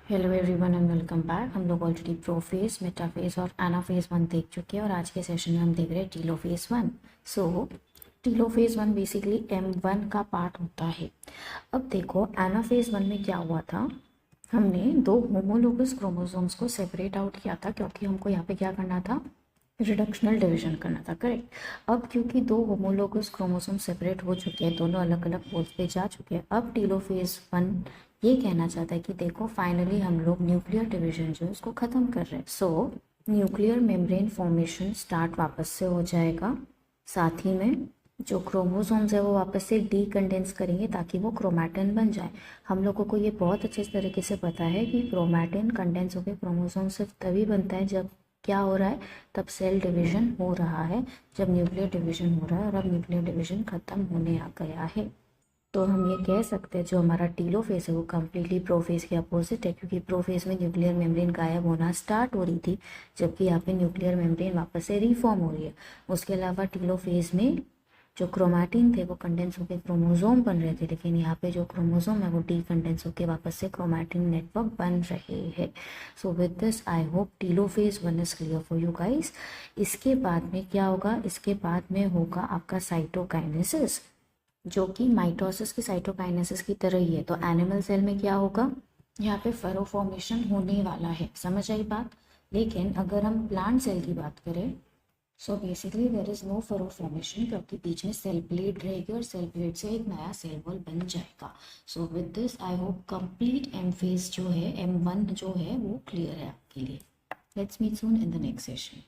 Hello everyone and welcome back. हम लोग already prophase, metaphase और एनाफेज 1 देख चुके हैं और आज के सेशन में हम देख रहे हैं टीलोफेज 1। सो टीलोफेज 1 बेसिकली M1 का पार्ट होता है। अब देखो एनाफेज 1 में क्या हुआ था, हमने दो होमोलोगस क्रोमोसोम्स को सेपरेट आउट किया था क्योंकि हमको यहाँ पे क्या करना था, रिडक्शनल डिवीजन करना था, करेक्ट। अब क्योंकि दो होमोलोगस क्रोमोसोम सेपरेट हो चुके हैं, दोनों अलग अलग पोल्स पे जा चुके हैं, अब टीलोफेज 1 ये कहना चाहता है कि देखो फाइनली हम लोग न्यूक्लियर डिवीजन जो है उसको ख़त्म कर रहे हैं। सो न्यूक्लियर मेम्ब्रेन फॉर्मेशन स्टार्ट वापस से हो जाएगा, साथ ही में जो क्रोमोसोम्स है वो वापस से डीकंडेंस करेंगे ताकि वो क्रोमैटिन बन जाए। हम लोगों को ये बहुत अच्छे तरीके से पता है कि क्रोमैटिन कंडेंस होकर क्रोमोसोम सिर्फ तभी बनता है जब क्या हो रहा है, तब सेल डिवीजन हो रहा है, जब न्यूक्लियर डिवीजन हो रहा है। और अब न्यूक्लियर डिवीजन ख़त्म होने आ गया है, तो हम ये कह सकते हैं जो हमारा टीलोफेज है वो कम्प्लीटली प्रोफेज के अपोजिट है, क्योंकि प्रोफेज में न्यूक्लियर मेम्ब्रेन गायब होना स्टार्ट हो रही थी, जबकि यहाँ पे न्यूक्लियर मेम्ब्रेन वापस से रीफॉर्म हो रही है। उसके अलावा टीलोफेज में जो क्रोमैटिन थे वो कंडेंस होकर क्रोमोसोम बन रहे थे, लेकिन यहाँ पे जो क्रोमोसोम है वो डीकंडेंस होकर वापस से क्रोमैटिन नेटवर्क बन रहे हैं। सो with this I hope telophase 1 is clear for you guys. इसके बाद में क्या होगा, इसके बाद में होगा आपका साइटोकाइनेसिस, जो कि माइटोसिस की साइटोकाइनेसिस की तरह ही है। तो एनिमल सेल में क्या होगा, यहाँ पे फरो फॉर्मेशन होने वाला है, समझ आई बात। लेकिन अगर हम प्लांट सेल की बात करें, so basically there is no furrow formation, क्योंकि बीच में सेल प्लेट रहेगी और सेल प्लेट से एक नया सेल वॉल बन जाएगा। So with this I hope complete M phase जो है M1 जो है वो क्लियर है आपके लिए। Let's meet soon in the next session.